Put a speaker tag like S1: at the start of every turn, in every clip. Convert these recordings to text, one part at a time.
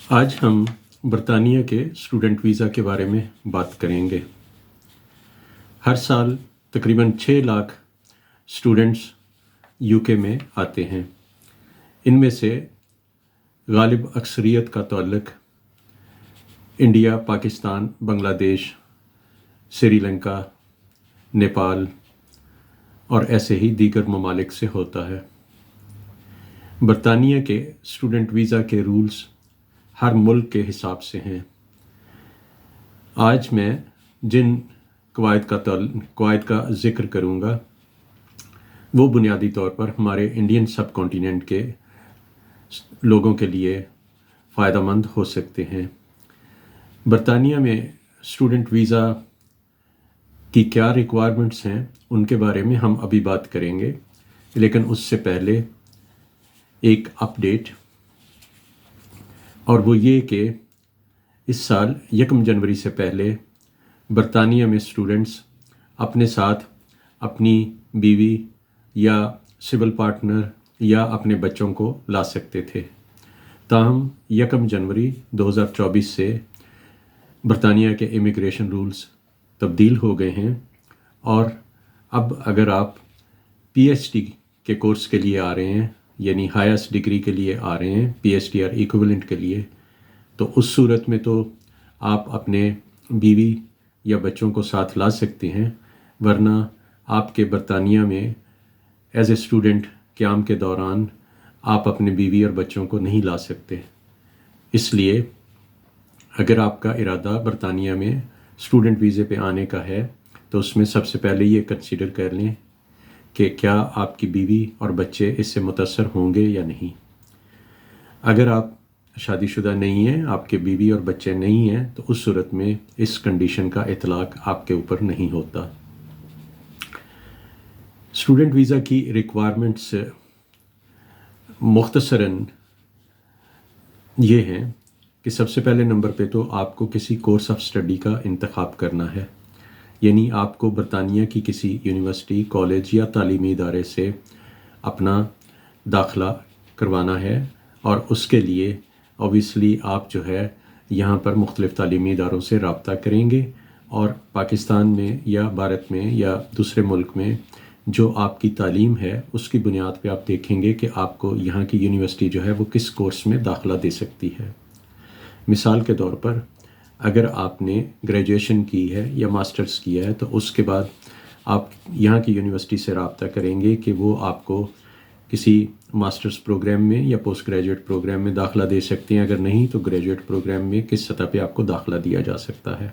S1: آج ہم برطانیہ کے اسٹوڈنٹ ویزا کے بارے میں بات کریں گے۔ ہر سال تقریباً 6 لاکھ اسٹوڈنٹس یو کے میں آتے ہیں۔ ان میں سے غالب اکثریت کا تعلق انڈیا، پاکستان، بنگلہ دیش، سری لنکا، نیپال اور ایسے ہی دیگر ممالک سے ہوتا ہے۔ برطانیہ کے اسٹوڈنٹ ویزا کے رولز ہر ملک کے حساب سے ہیں۔ آج میں جن قواعد کا ذکر کروں گا وہ بنیادی طور پر ہمارے انڈین سب کانٹیننٹ کے لوگوں کے لیے فائدہ مند ہو سکتے ہیں۔ برطانیہ میں اسٹوڈنٹ ویزا کی کیا ریکوائرمنٹس ہیں ان کے بارے میں ہم ابھی بات کریں گے، لیکن اس سے پہلے ایک اپ ڈیٹ، اور وہ یہ کہ اس سال 1 جنوری سے پہلے برطانیہ میں اسٹوڈنٹس اپنے ساتھ اپنی بیوی یا سول پارٹنر یا اپنے بچوں کو لا سکتے تھے۔ تاہم 1 جنوری 2024 سے برطانیہ کے امیگریشن رولز تبدیل ہو گئے ہیں، اور اب اگر آپ پی ایچ ڈی کے کورس کے لیے آ رہے ہیں، یعنی ہائیسٹ ڈگری کے لیے آ رہے ہیں، پی ایچ ڈی اور ایکویولنٹ کے لیے، تو اس صورت میں تو آپ اپنے بیوی یا بچوں کو ساتھ لا سکتے ہیں، ورنہ آپ کے برطانیہ میں ایز اے اسٹوڈنٹ قیام کے دوران آپ اپنے بیوی اور بچوں کو نہیں لا سکتے۔ اس لیے اگر آپ کا ارادہ برطانیہ میں اسٹوڈنٹ ویزے پہ آنے کا ہے تو اس میں سب سے پہلے یہ کنسیڈر کر لیں کہ کیا آپ کی بیوی اور بچے اس سے متاثر ہوں گے یا نہیں۔ اگر آپ شادی شدہ نہیں ہیں، آپ کے بیوی اور بچے نہیں ہیں، تو اس صورت میں اس کنڈیشن کا اطلاق آپ کے اوپر نہیں ہوتا۔ اسٹوڈنٹ ویزا کی ریکوائرمنٹس مختصراً یہ ہیں کہ سب سے پہلے نمبر پہ تو آپ کو کسی کورس آف اسٹڈی کا انتخاب کرنا ہے، یعنی آپ کو برطانیہ کی کسی یونیورسٹی، کالج یا تعلیمی ادارے سے اپنا داخلہ کروانا ہے، اور اس کے لیے اوبیسلی آپ جو ہے یہاں پر مختلف تعلیمی اداروں سے رابطہ کریں گے، اور پاکستان میں یا بھارت میں یا دوسرے ملک میں جو آپ کی تعلیم ہے اس کی بنیاد پہ آپ دیکھیں گے کہ آپ کو یہاں کی یونیورسٹی جو ہے وہ کس کورس میں داخلہ دے سکتی ہے۔ مثال کے طور پر اگر آپ نے گریجویشن کی ہے یا ماسٹرز کیا ہے تو اس کے بعد آپ یہاں کی یونیورسٹی سے رابطہ کریں گے کہ وہ آپ کو کسی ماسٹرز پروگرام میں یا پوسٹ گریجویٹ پروگرام میں داخلہ دے سکتے ہیں، اگر نہیں تو گریجویٹ پروگرام میں کس سطح پہ آپ کو داخلہ دیا جا سکتا ہے۔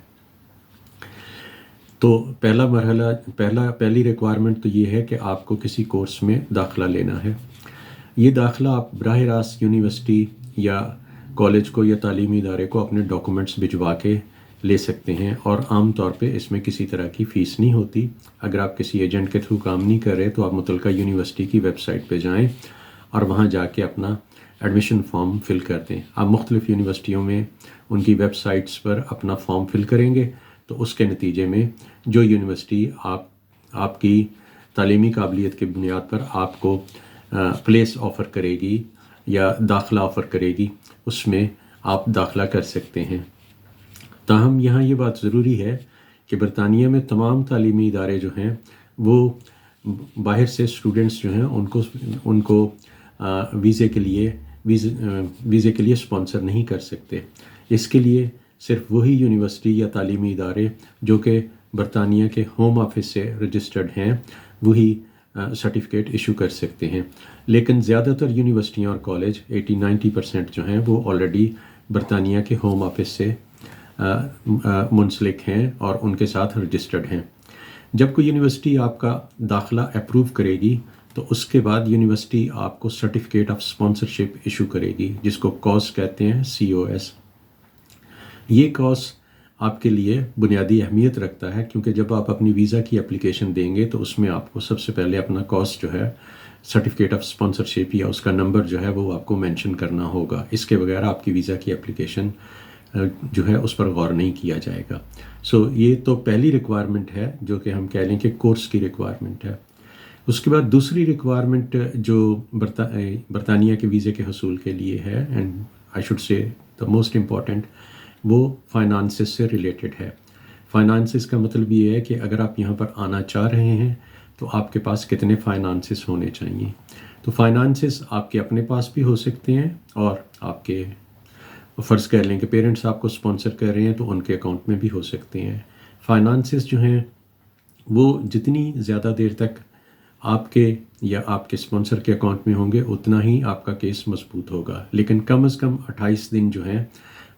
S1: تو پہلی ریکوائرمنٹ تو یہ ہے کہ آپ کو کسی کورس میں داخلہ لینا ہے۔ یہ داخلہ آپ براہ راست یونیورسٹی یا کالج کو یا تعلیمی ادارے کو اپنے ڈاکومنٹس بھجوا کے لے سکتے ہیں، اور عام طور پہ اس میں کسی طرح کی فیس نہیں ہوتی۔ اگر آپ کسی ایجنٹ کے تھرو کام نہیں کر رہے تو آپ متعلقہ یونیورسٹی کی ویب سائٹ پہ جائیں اور وہاں جا کے اپنا ایڈمیشن فارم فل کر دیں۔ آپ مختلف یونیورسٹیوں میں ان کی ویب سائٹس پر اپنا فارم فل کریں گے تو اس کے نتیجے میں جو یونیورسٹی آپ کی تعلیمی قابلیت کی بنیاد پر آپ کو پلیس آفر کرے گی یا داخلہ آفر کرے گی، اس میں آپ داخلہ کر سکتے ہیں۔ تاہم یہاں یہ بات ضروری ہے کہ برطانیہ میں تمام تعلیمی ادارے جو ہیں وہ باہر سے اسٹوڈنٹس جو ہیں ان کو ویزے کے لیے اسپانسر نہیں کر سکتے۔ اس کے لیے صرف وہی یونیورسٹی یا تعلیمی ادارے جو کہ برطانیہ کے ہوم آفس سے رجسٹرڈ ہیں وہی سرٹیفکیٹ ایشو کر سکتے ہیں، لیکن زیادہ تر یونیورسٹیاں اور کالج 80-90% جو ہیں وہ آلریڈی برطانیہ کے ہوم آفس سے منسلک ہیں اور ان کے ساتھ رجسٹرڈ ہیں۔ جب کوئی یونیورسٹی آپ کا داخلہ اپروو کرے گی تو اس کے بعد یونیورسٹی آپ کو سرٹیفکیٹ آف اسپانسرشپ ایشو کرے گی، جس کو کوس کہتے ہیں، COS۔ یہ کوس آپ کے لیے بنیادی اہمیت رکھتا ہے، کیونکہ جب آپ اپنی ویزا کی اپلیکیشن دیں گے تو اس میں آپ کو سب سے پہلے اپنا کوس جو ہے سرٹیفکیٹ آف اسپانسرشپ یا اس کا نمبر جو ہے وہ آپ کو مینشن کرنا ہوگا۔ اس کے بغیر آپ کی ویزا کی اپلیکیشن جو ہے اس پر غور نہیں کیا جائے گا۔ یہ تو پہلی ریکوائرمنٹ ہے جو کہ ہم کہہ لیں کہ کورس کی ریکوائرمنٹ ہے۔ اس کے بعد دوسری ریکوائرمنٹ جو برطانیہ کے ویزے کے حصول کے لیے ہے، and I should say the most important وہ فائنانسز سے ریلیٹڈ ہے۔ فائنانسز کا مطلب یہ ہے کہ اگر آپ یہاں پر آنا چاہ رہے ہیں تو آپ کے پاس کتنے فائنانسز ہونے چاہیے۔ تو فائنانسز آپ کے اپنے پاس بھی ہو سکتے ہیں، اور آپ کے فرض کر لیں کہ پیرنٹس آپ کو اسپانسر کر رہے ہیں تو ان کے اکاؤنٹ میں بھی ہو سکتے ہیں۔ فائنانسز جو ہیں وہ جتنی زیادہ دیر تک آپ کے یا آپ کے اسپانسر کے اکاؤنٹ میں ہوں گے اتنا ہی آپ کا کیس مضبوط ہوگا، لیکن کم از کم 28 دن جو ہیں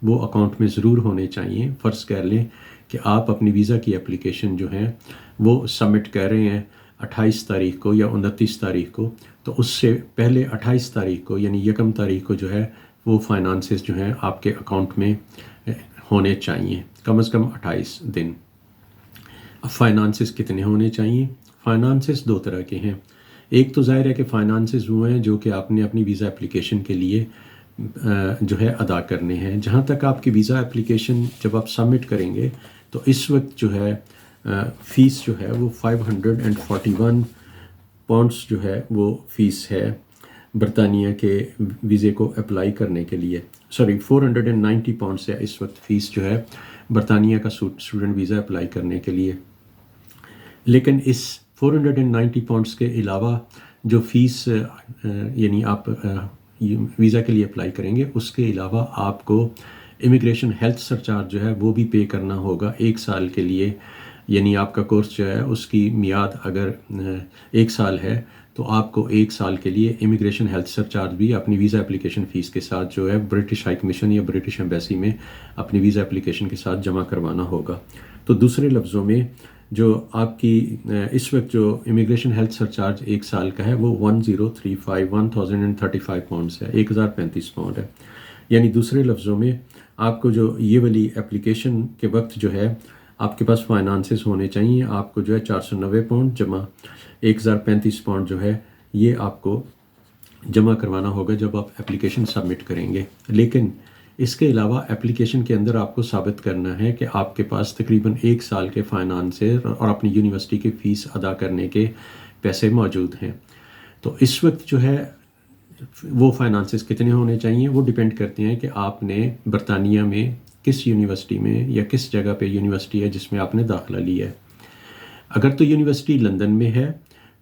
S1: وہ اکاؤنٹ میں ضرور ہونے چاہیے۔ فرض کر لیں کہ آپ اپنی ویزا کی اپلیکیشن جو ہے وہ سبمٹ کر رہے ہیں 28 تاریخ کو یا 29 تاریخ کو، تو اس سے پہلے 28 تاریخ کو یعنی 1 تاریخ کو جو ہے وہ فائنانسز جو ہیں آپ کے اکاؤنٹ میں ہونے چاہیے، کم از کم 28 دن۔ اب فائنانسز کتنے ہونے چاہیے؟ فائنانسز 2 طرح کے ہیں۔ ایک تو ظاہر ہے کہ فائنانسز وہ ہیں جو کہ آپ نے اپنی ویزا اپلیکیشن کے لیے جو ہے ادا کرنے ہیں۔ جہاں تک آپ کی ویزا اپلیکیشن جب آپ سبمٹ کریں گے تو اس وقت جو ہے فیس جو ہے وہ 541 پاؤنڈس جو ہے وہ فیس ہے برطانیہ کے ویزے کو اپلائی کرنے کے لیے۔ 490 پاؤنڈس ہے اس وقت فیس جو ہے برطانیہ کا اسٹوڈنٹ ویزا اپلائی کرنے کے لیے۔ لیکن اس 490 پاؤنڈس کے علاوہ جو فیس یعنی آپ ویزا کے لیے اپلائی کریں گے، اس کے علاوہ آپ کو امیگریشن ہیلتھ سرچارج جو ہے وہ بھی پے کرنا ہوگا 1 سال کے لیے۔ یعنی آپ کا کورس جو ہے اس کی میعاد اگر 1 سال ہے تو آپ کو 1 سال کے لیے امیگریشن ہیلتھ سرچارج بھی اپنی ویزا اپلیکیشن فیس کے ساتھ جو ہے برٹش ہائی کمیشن یا برٹش ایمبیسی میں اپنی ویزا اپلیکیشن کے ساتھ جمع کروانا ہوگا۔ تو دوسرے لفظوں میں جو آپ کی اس وقت جو امیگریشن ہیلتھ سرچارج 1 سال کا ہے وہ 1035 پاؤنڈس ہے، 1035 پاؤنڈ ہے۔ یعنی دوسرے لفظوں میں آپ کو جو یہ والی اپلیکیشن کے وقت جو ہے آپ کے پاس فائنانسز ہونے چاہیے، آپ کو جو ہے 490 پاؤنڈ جمع 1035 پاؤنڈ جو ہے یہ آپ کو جمع کروانا ہوگا جب آپ اپلیکیشن سبمٹ کریں گے۔ لیکن اس کے علاوہ اپلیکیشن کے اندر آپ کو ثابت کرنا ہے کہ آپ کے پاس تقریباً 1 سال کے فائنانسز اور اپنی یونیورسٹی کی فیس ادا کرنے کے پیسے موجود ہیں۔ تو اس وقت جو ہے وہ فائنانسز کتنے ہونے چاہیے وہ ڈیپینڈ کرتے ہیں کہ آپ نے برطانیہ میں کس یونیورسٹی میں یا کس جگہ پہ یونیورسٹی ہے جس میں آپ نے داخلہ لیا ہے۔ اگر تو یونیورسٹی لندن میں ہے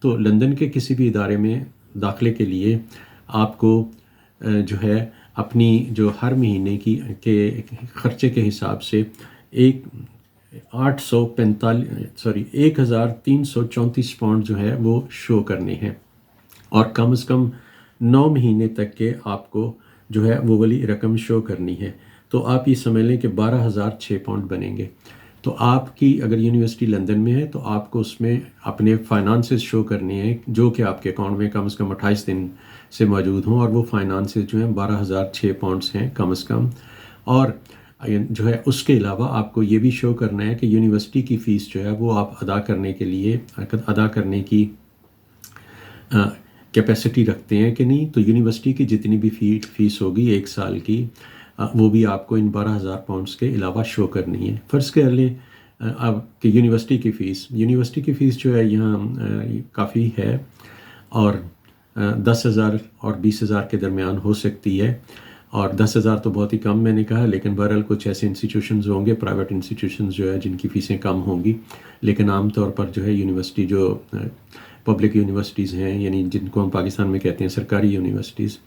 S1: تو لندن کے کسی بھی ادارے میں داخلے کے لیے آپ کو جو ہے اپنی جو ہر مہینے کے خرچے کے حساب سے 1334 پاؤنڈ جو ہے وہ شو کرنے ہیں، اور کم از کم 9 مہینے تک کے آپ کو جو ہے وہ والی رقم شو کرنی ہے۔ تو آپ یہ سمجھ لیں کہ 12,006 پاؤنڈ بنیں گے۔ تو آپ کی اگر یونیورسٹی لندن میں ہے تو آپ کو اس میں اپنے فائنانسز شو کرنے ہیں جو کہ آپ کے اکاؤنٹ میں کم از کم 28 دن سے موجود ہوں، اور وہ فائنانسز جو ہیں 12,006 پاؤنڈس ہیں کم از کم۔ اور جو ہے اس کے علاوہ آپ کو یہ بھی شو کرنا ہے کہ یونیورسٹی کی فیس جو ہے وہ آپ ادا کرنے کی کیپیسٹی رکھتے ہیں کہ نہیں۔ تو یونیورسٹی کی جتنی بھی فیس ہوگی 1 سال کی وہ بھی آپ کو ان 12,000 پاؤنڈس کے علاوہ شو کرنی ہے۔ فرض کر لیں اب کہ یونیورسٹی کی فیس جو ہے یہاں کافی ہے، اور 10,000 اور 20,000 کے درمیان ہو سکتی ہے، اور 10,000 تو بہت ہی کم میں نے کہا، لیکن بہرحال کچھ ایسے انسٹیٹیوشنز ہوں گے، پرائیویٹ انسٹیٹیوشنز جو ہے جن کی فیسیں کم ہوں گی، لیکن عام طور پر جو ہے یونیورسٹی جو پبلک یونیورسٹیز ہیں یعنی جن کو ہم پاکستان میں کہتے ہیں سرکاری یونیورسٹیز،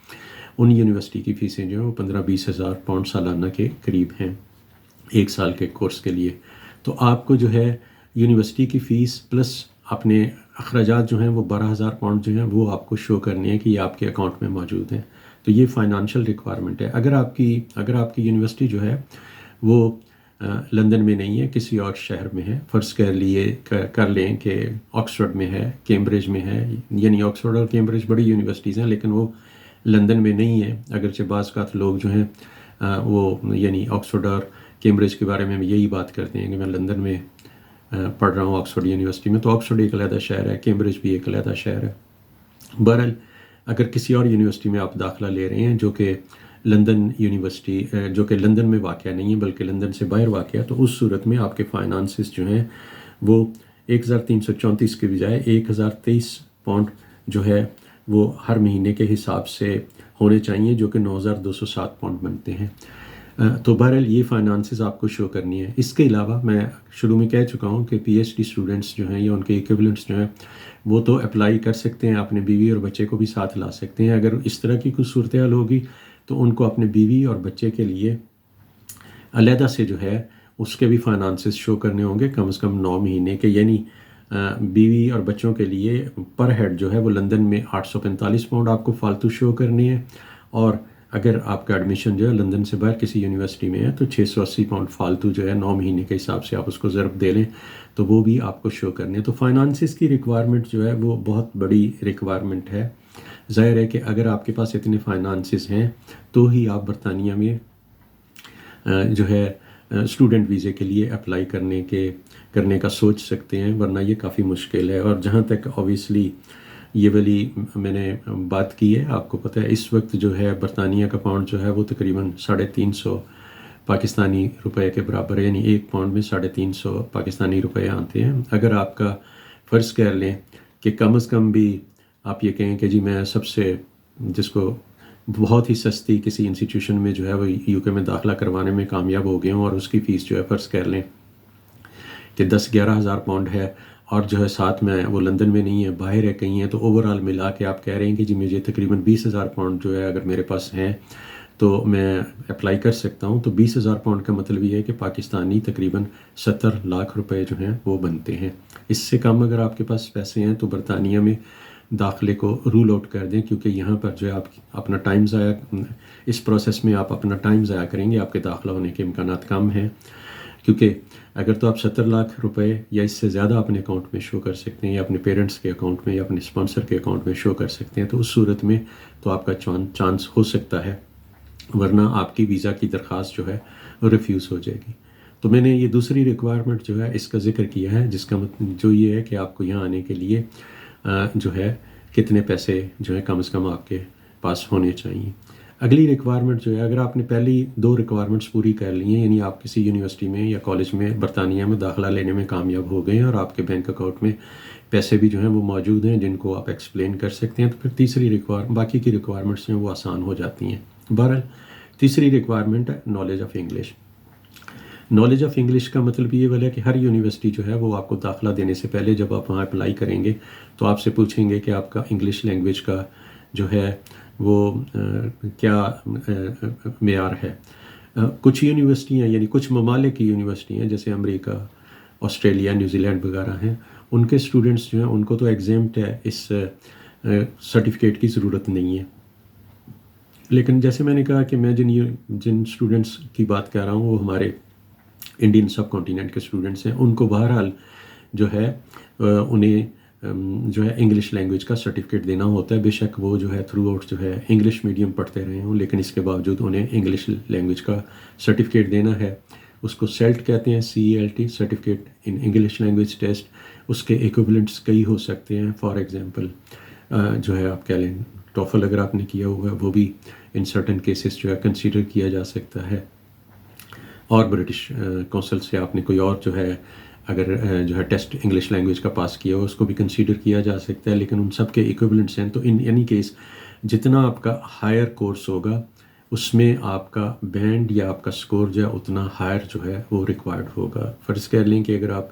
S1: ان یونیورسٹی کی فیسیں جو ہیں وہ 15-20 ہزار پاؤنڈ سالانہ کے قریب ہیں 1 سال کے کورس کے لیے۔ تو آپ کو جو ہے یونیورسٹی کی فیس پلس اپنے اخراجات جو ہیں وہ 12,000 پاؤنڈ جو ہیں وہ آپ کو شو کرنے ہیں کہ یہ آپ کے اکاؤنٹ میں موجود ہیں۔ تو یہ فائنانشیل ریکوائرمنٹ ہے۔ اگر آپ کی یونیورسٹی جو ہے وہ لندن میں نہیں ہے، کسی اور شہر میں ہے، فرض کر لیں کہ آکسفورڈ میں ہے، کیمبرج میں ہے، یعنی آکسفورڈ اور کیمبرج بڑی یونیورسٹیز ہیں لیکن وہ لندن میں نہیں ہے، اگرچہ بعض اوقات لوگ جو ہیں وہ یعنی آکسفورڈ اور کیمبرج کے بارے میں یہی بات کرتے ہیں کہ میں لندن میں پڑھ رہا ہوں آکسفورڈ یونیورسٹی میں، تو آکسفورڈ ایک علیحدہ شہر ہے، کیمبرج بھی ایک علیحدہ شہر ہے۔ بہرحال اگر کسی اور یونیورسٹی میں آپ داخلہ لے رہے ہیں جو کہ لندن یونیورسٹی جو کہ لندن میں واقع نہیں ہے بلکہ لندن سے باہر واقع ہے، تو اس صورت میں آپ کے فائنانسز جو ہیں وہ 1334 کے بجائے 1023 پاؤنڈ جو ہے وہ ہر مہینے کے حساب سے ہونے چاہیے، جو کہ 9,207 پاؤنڈ بنتے ہیں۔ تو بہرحال یہ فائنانسز آپ کو شو کرنی ہے. اس کے علاوہ میں شروع میں کہہ چکا ہوں کہ پی ایچ ڈی اسٹوڈنٹس جو ہیں یا ان کے ایکویولنٹس جو ہیں وہ تو اپلائی کر سکتے ہیں، اپنے بیوی اور بچے کو بھی ساتھ لا سکتے ہیں. اگر اس طرح کی کوئی صورتحال ہوگی تو ان کو اپنے بیوی اور بچے کے لیے علیحدہ سے جو ہے اس کے بھی فائنانسز شو کرنے ہوں گے، کم از کم 9 مہینے کے. یعنی بیوی اور بچوں کے لیے پر ہیڈ جو ہے وہ لندن میں 845 پاؤنڈ آپ کو فالتو شو کرنے ہیں، اور اگر آپ کا ایڈمیشن جو ہے لندن سے باہر کسی یونیورسٹی میں ہے تو 680 پاؤنڈ فالتو جو ہے 9 مہینے کے حساب سے آپ اس کو ضرب دے لیں تو وہ بھی آپ کو شو کرنے ہیں. تو فائنانسز کی ریکوائرمنٹ جو ہے وہ بہت بڑی ریکوائرمنٹ ہے. ظاہر ہے کہ اگر آپ کے پاس اتنے فائنانسز ہیں تو ہی آپ برطانیہ میں جو ہے اسٹوڈنٹ ویزے کے لیے اپلائی کرنے کا سوچ سکتے ہیں، ورنہ یہ کافی مشکل ہے. اور جہاں تک اوبیسلی یہ والی میں نے بات کی ہے، آپ کو پتہ ہے اس وقت جو ہے برطانیہ کا پاؤنڈ جو ہے وہ تقریباً 350 پاکستانی روپے کے برابر ہے. یعنی ایک پاؤنڈ میں 350 پاکستانی روپے آتے ہیں. اگر آپ کا فرض کر لیں کہ کم از کم بھی آپ یہ کہیں کہ جی میں سب سے جس کو بہت ہی سستی کسی انسٹیٹیوشن میں جو ہے وہ یو کے میں داخلہ کروانے میں کامیاب ہو گیا ہوں، اور اس کی فیس جو ہے فرض کر لیں کہ 10-11 ہزار پاؤنڈ ہے، اور جو ہے ساتھ میں وہ لندن میں نہیں ہے، باہر ہے کہیں ہے، تو اوور آل ملا کے آپ کہہ رہے ہیں کہ جی مجھے تقریباً 20,000 پاؤنڈ جو ہے اگر میرے پاس ہیں تو میں اپلائی کر سکتا ہوں. تو 20,000 پاؤنڈ کا مطلب یہ ہے کہ پاکستانی تقریباً 70 لاکھ روپے جو ہیں وہ بنتے ہیں. اس سے کم اگر آپ کے پاس پیسے ہیں تو برطانیہ میں داخلے کو رول آؤٹ کر دیں، کیونکہ یہاں پر جو ہے آپ اپنا ٹائم ضائع، اس پروسیس میں آپ اپنا ٹائم ضائع کریں گے، آپ کے داخلہ ہونے کے امکانات کم ہیں. کیونکہ اگر تو آپ 70 لاکھ روپے یا اس سے زیادہ اپنے اکاؤنٹ میں شو کر سکتے ہیں، یا اپنے پیرنٹس کے اکاؤنٹ میں یا اپنے اسپانسر کے اکاؤنٹ میں شو کر سکتے ہیں، تو اس صورت میں تو آپ کا چانس ہو سکتا ہے، ورنہ آپ کی ویزا کی درخواست جو ہے وہ ریفیوز ہو جائے گی. تو میں نے یہ دوسری ریکوائرمنٹ جو ہے اس کا ذکر کیا ہے، جس کا مطلب جو یہ ہے کہ آپ کو یہاں آنے کے لیے جو ہے کتنے پیسے جو ہے کم از کم آپ کے پاس ہونے چاہیے. اگلی ریکوائرمنٹ جو ہے، اگر آپ نے پہلی 2 ریکوائرمنٹس پوری کر لی ہیں، یعنی آپ کسی یونیورسٹی میں یا کالج میں برطانیہ میں داخلہ لینے میں کامیاب ہو گئے ہیں اور آپ کے بینک اکاؤنٹ میں پیسے بھی جو ہیں وہ موجود ہیں جن کو آپ ایکسپلین کر سکتے ہیں، تو پھر تیسری باقی کی ریکوائرمنٹس ہیں وہ آسان ہو جاتی ہیں. بہرحال تیسری ریکوائرمنٹ ہے knowledge of English. Knowledge of English کا مطلب یہ والا ہے کہ ہر یونیورسٹی جو ہے وہ آپ کو داخلہ دینے سے پہلے جب آپ وہاں اپلائی کریں گے تو آپ سے پوچھیں گے کہ آپ کا انگلش لینگویج کا جو ہے وہ کیا معیار ہے. کچھ یونیورسٹیاں یعنی کچھ ممالک کی یونیورسٹیاں جیسے امریکہ، آسٹریلیا، نیوزی لینڈ وغیرہ ہیں، ان کے اسٹوڈنٹس جو ہیں ان کو تو ایگزیمٹ ہے، اس سرٹیفکیٹ کی ضرورت نہیں ہے. لیکن جیسے میں نے کہا کہ میں جن اسٹوڈنٹس کی بات کر رہا ہوں وہ ہمارے انڈین سب کانٹیننٹ کے اسٹوڈنٹس ہیں، ان کو بہرحال جو ہے انہیں جو ہے انگلش لینگویج کا سرٹیفکیٹ دینا ہوتا ہے. بے شک وہ جو ہے تھرو آؤٹ جو ہے انگلش میڈیم پڑھتے رہے ہوں، لیکن اس کے باوجود انہیں انگلش لینگویج کا سرٹیفکیٹ دینا ہے. اس کو سیلٹ کہتے ہیں، CELT، certificate in English language test. اس کے ایکویولنٹس کئی ہو سکتے ہیں. فار ایگزامپل جو ہے آپ کہہ لیں ٹوفل اگر آپ نے کیا ہوا ہے وہ بھی ان سرٹن کیسز جو ہے کنسیڈر کیا جا سکتا ہے. اور برٹش کونسل سے آپ نے کوئی اور جو ہے اگر جو ہے ٹیسٹ انگلش لینگویج کا پاس کیا ہو اس کو بھی کنسیڈر کیا جا سکتا ہے. لیکن ان سب کے ایکویولنٹس ہیں. تو ان اینی کیس جتنا آپ کا ہائر کورس ہوگا اس میں آپ کا بینڈ یا آپ کا سکور جو ہے اتنا ہائر جو ہے وہ ریکوائرڈ ہوگا. فرض کر لیں کہ اگر آپ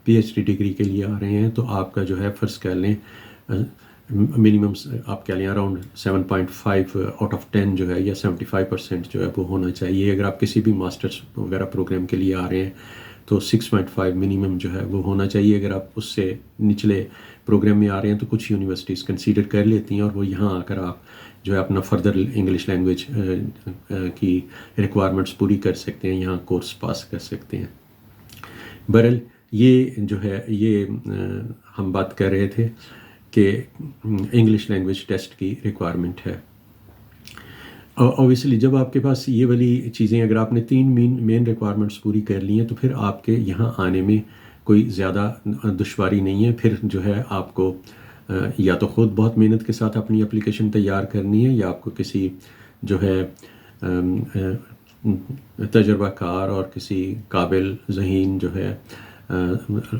S1: PhD ڈگری کے لیے آ رہے ہیں تو آپ کا جو ہے فرض کر لیں منیمم آپ کہہ لیں اراؤنڈ 7.5 آؤٹ آف 10 جو ہے یا 75% جو ہے وہ ہونا چاہیے. اگر آپ کسی بھی ماسٹرس وغیرہ پروگرام کے لیے آ رہے ہیں تو 6.5 منیمم جو ہے وہ ہونا چاہیے. اگر آپ اس سے نچلے پروگرام میں آ رہے ہیں تو کچھ یونیورسٹیز کنسیڈر کر لیتی ہیں اور وہ یہاں آ کر آپ جو ہے اپنا فردر انگلش لینگویج کی ریکوائرمنٹس پوری کر سکتے ہیں، یہاں کورس پاس کر سکتے ہیں. بہرحال یہ جو ہے یہ ہم بات کر رہے تھے کہ انگلش لینگویج ٹیسٹ کی ریکوائرمنٹ ہے. اوبیسلی جب آپ کے پاس یہ والی چیزیں اگر آپ نے 3 مین ریکوائرمنٹس پوری کر لی ہیں تو پھر آپ کے یہاں آنے میں کوئی زیادہ دشواری نہیں ہے. پھر جو ہے آپ کو یا تو خود بہت محنت کے ساتھ اپنی اپلیکیشن تیار کرنی ہے یا آپ کو کسی جو ہے تجربہ کار اور کسی قابل ذہین جو ہے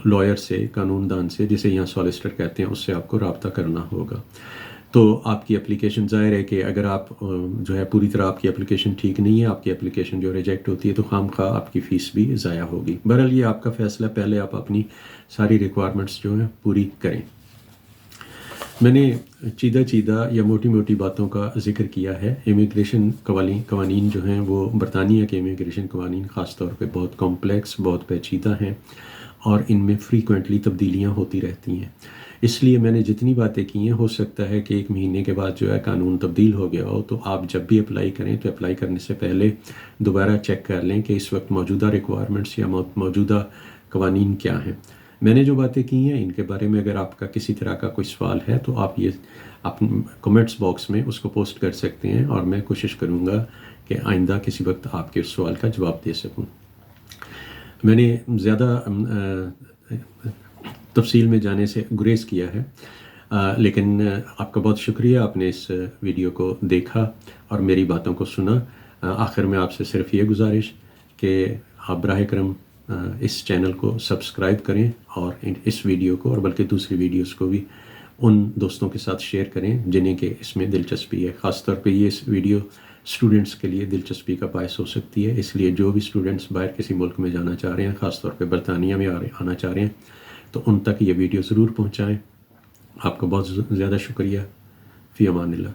S1: لائر سے، قانون دان سے، جسے یہاں سالیسٹر کہتے ہیں، اس سے آپ کو رابطہ کرنا ہوگا. تو آپ کی اپلیکیشن ظاہر ہے کہ اگر آپ جو ہے پوری طرح آپ کی اپلیکیشن ٹھیک نہیں ہے، آپ کی اپلیکیشن جو ریجیکٹ ہوتی ہے تو خام خواہ آپ کی فیس بھی ضائع ہوگی. بہرحال یہ آپ کا فیصلہ، پہلے آپ اپنی ساری ریکوائرمنٹس جو ہیں پوری کریں. میں نے چیدہ یا موٹی موٹی باتوں کا ذکر کیا ہے. امیگریشن قوانین جو ہیں وہ برطانیہ کے امیگریشن قوانین خاص طور پہ بہت کمپلیکس، بہت پیچیدہ ہیں اور ان میں فریکوینٹلی تبدیلیاں ہوتی رہتی ہیں. اس لیے میں نے جتنی باتیں کی ہیں، ہو سکتا ہے کہ 1 مہینے کے بعد جو ہے قانون تبدیل ہو گیا ہو، تو آپ جب بھی اپلائی کریں تو اپلائی کرنے سے پہلے دوبارہ چیک کر لیں کہ اس وقت موجودہ ریکوائرمنٹس یا موجودہ قوانین کیا ہیں. میں نے جو باتیں کی ہیں ان کے بارے میں اگر آپ کا کسی طرح کا کوئی سوال ہے تو آپ یہ اپنے کمنٹس باکس میں اس کو پوسٹ کر سکتے ہیں، اور میں کوشش کروں گا کہ آئندہ کسی وقت آپ کے اس سوال کا جواب دے سکوں. میں نے زیادہ تفصیل میں جانے سے گریز کیا ہے، لیکن آپ کا بہت شکریہ، آپ نے اس ویڈیو کو دیکھا اور میری باتوں کو سنا. آخر میں آپ سے صرف یہ گزارش کہ آپ براہ کرم اس چینل کو سبسکرائب کریں اور اس ویڈیو کو اور بلکہ دوسری ویڈیوز کو بھی ان دوستوں کے ساتھ شیئر کریں جنہیں کہ اس میں دلچسپی ہے. خاص طور پہ یہ اس ویڈیو اسٹوڈنٹس کے لیے دلچسپی کا باعث ہو سکتی ہے، اس لیے جو بھی اسٹوڈنٹس باہر کسی ملک میں جانا چاہ رہے ہیں، خاص طور پہ برطانیہ میں آنا چاہ رہے ہیں، تو ان تک یہ ویڈیو ضرور پہنچائیں. آپ کا بہت زیادہ شکریہ. فی امان اللہ.